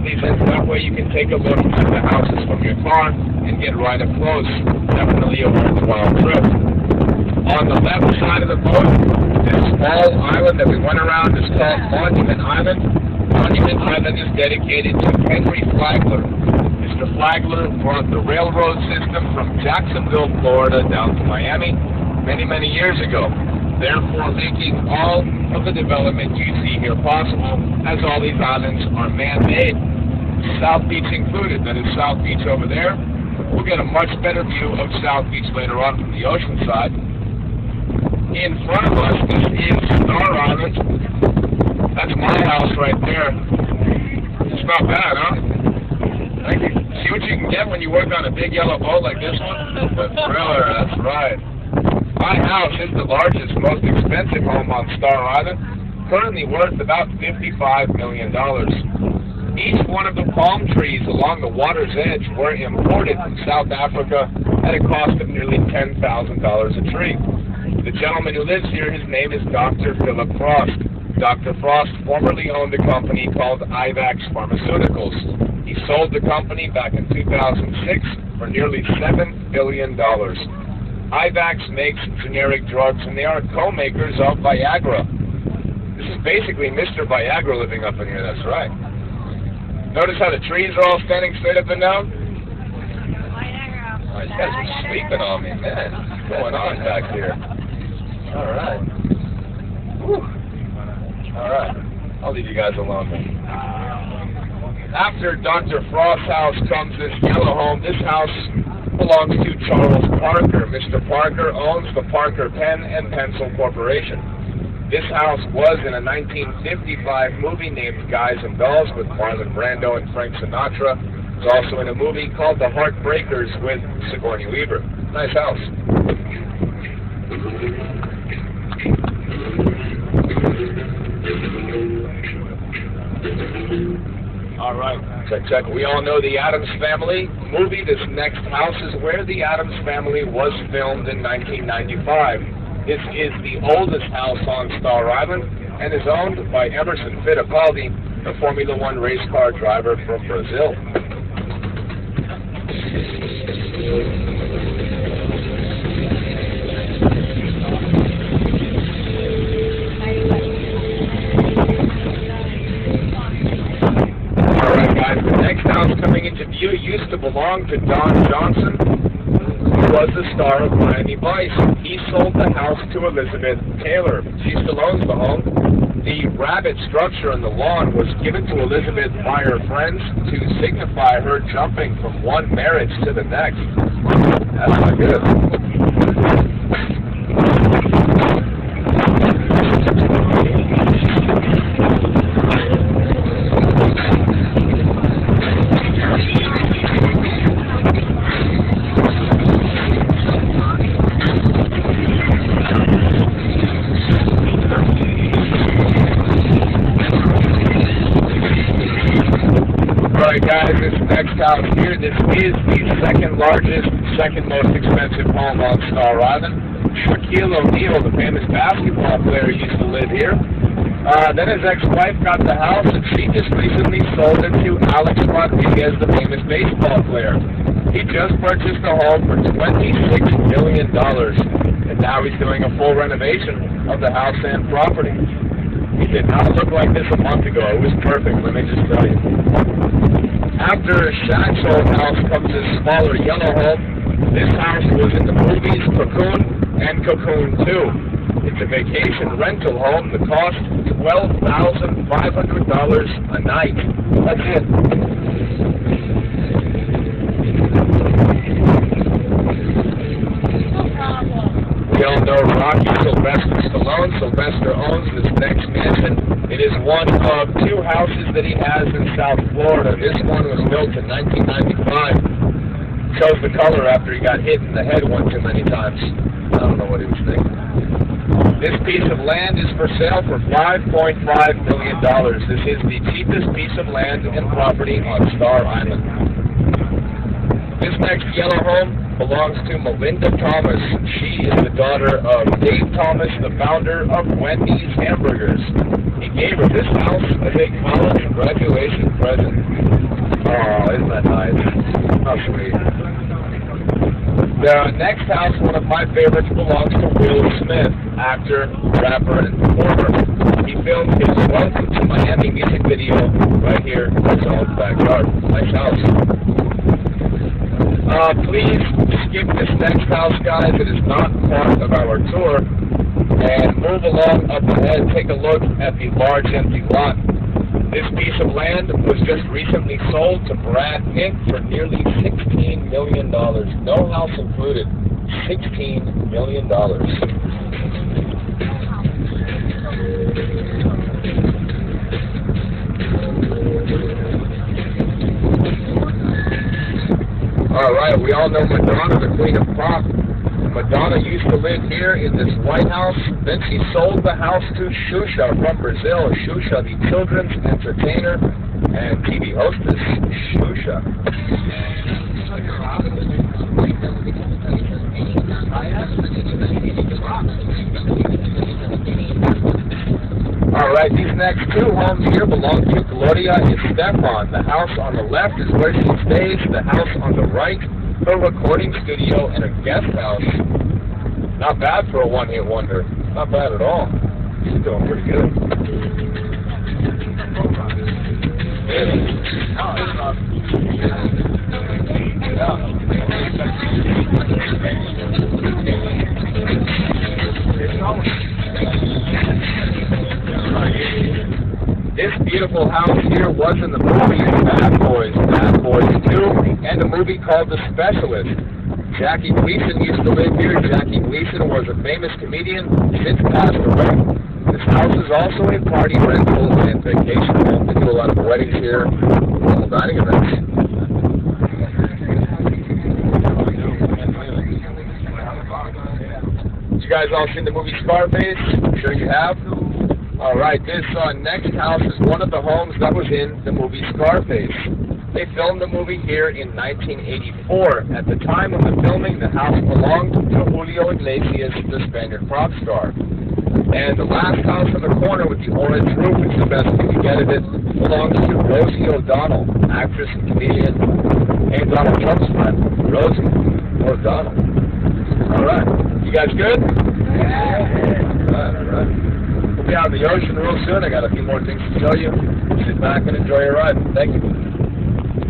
these in, that way you can take a look at the houses from your car and get right up close. Definitely a worthwhile trip. On the left side of the boat, this small island that we went around is called Monument Island. Monument Island is dedicated to Henry Flagler. Mr. Flagler brought the railroad system from Jacksonville, Florida down to Miami many, many years ago, therefore making all of the development you see here possible, as all these islands are man-made. South Beach included, that is South Beach over there. We'll get a much better view of South Beach later on from the ocean side. In front of us, this is Star Island. That's my house right there. It's not bad, huh? Thank you. See what you can get when you work on a big yellow boat like this one? The thriller, that's right. My house is the largest, most expensive home on Star Island, currently worth about $55 million. Each one of the palm trees along the water's edge were imported from South Africa at a cost of nearly $10,000 a tree. The gentleman who lives here, his name is Dr. Philip Frost. Dr. Frost formerly owned a company called IVAX Pharmaceuticals. He sold the company back in 2006 for nearly $7 billion. IVAX makes generic drugs, and they are co-makers of Viagra. This is basically Mr. Viagra living up in here, that's right. Notice how the trees are all standing straight up and down? Oh, you guys are sleeping on me, man. What's going on back here? All right. Whew. All right. I'll leave you guys alone then. After Dr. Frost's house comes this yellow home. This house belongs to Charles Parker. Mr. Parker owns the Parker Pen and Pencil Corporation. This house was in a 1955 movie named Guys and Dolls with Marlon Brando and Frank Sinatra. It's also in a movie called The Heartbreakers with Sigourney Weaver. Nice house. All right, check. We all know the Addams Family movie. This next house is where the Addams Family was filmed in 1995. This is the oldest house on Star Island and is owned by Emerson Fittipaldi, a Formula One race car driver from Brazil. Coming into view used to belong to Don Johnson, who was the star of Miami Vice. He sold the house to Elizabeth Taylor. She still owns the home. The rabbit structure on the lawn was given to Elizabeth by her friends to signify her jumping from one marriage to the next. That's not good. Guys, this next house here, this is the second largest, second most expensive home on Star Island. Shaquille O'Neal, the famous basketball player, used to live here. Then his ex-wife got the house, and she just recently sold it to Alex Rodriguez, the famous baseball player. He just purchased the home for $26 million, and now he's doing a full renovation of the house and property. He did not look like this a month ago. It was perfect, let me just tell you. After Shaq's old house comes this smaller yellow home. This house was in the movies Cocoon and Cocoon 2. It's a vacation rental home. The cost, $12,500 a night. That's it. We all know Rocky Sylvester Stallone. Sylvester owns this next mansion. It is one of two houses that he has in South Florida. This one was built in 1995. Chose the color after he got hit in the head one too many times. I don't know what he was thinking. This piece of land is for sale for $5.5 million. This is the cheapest piece of land and property on Star Island. This next yellow home belongs to Melinda Thomas. She is the daughter of Dave Thomas, the founder of Wendy's Hamburgers. He gave her this house as a college graduation present. The next house, one of my favorites, belongs to Will Smith, actor, rapper, and performer. He filmed his Welcome to Miami music video right here in his own backyard. Nice house. Please skip this next house, guys. It is not part of our tour. And move along up ahead. Take a look at the large empty lot. This piece of land was just recently sold to Brad Pitt for nearly $16 million. No house included. $16 million. Alright, we all know Madonna, the queen of pop. Madonna used to live here in this White House. Then she sold the house to Xuxa from Brazil. Xuxa, the children's entertainer and TV hostess. Xuxa. Alright, these next two homes here belong to Gloria Estefan. The house on the left is where she stays. The house on the right, her recording studio and a guest house. Not bad for a one-hit wonder. Not bad at all. She's doing pretty good. This beautiful house here was in the movie Bad Boys 2, and a movie called The Specialist. Jackie Gleason used to live here. Jackie Gleason was a famous comedian, since passed away. This house is also a party rental and vacation home. They do a lot of weddings here, formal dining events. You guys all seen the movie Scarface? I'm sure you have. Alright, this next house is one of the homes that was in the movie Scarface. They filmed the movie here in 1984. At the time of the filming, the house belonged to Julio Iglesias, the Spaniard pop star. And the last house on the corner with the orange roof, which is the best you can get at it, belongs to Rosie O'Donnell, actress and comedian, and Donald Trump's friend, Rosie O'Donnell. Alright, you guys good? Yeah. Alright. We'll be out in the ocean real soon. I got a few more things to show you. Sit back and enjoy your ride. Thank you.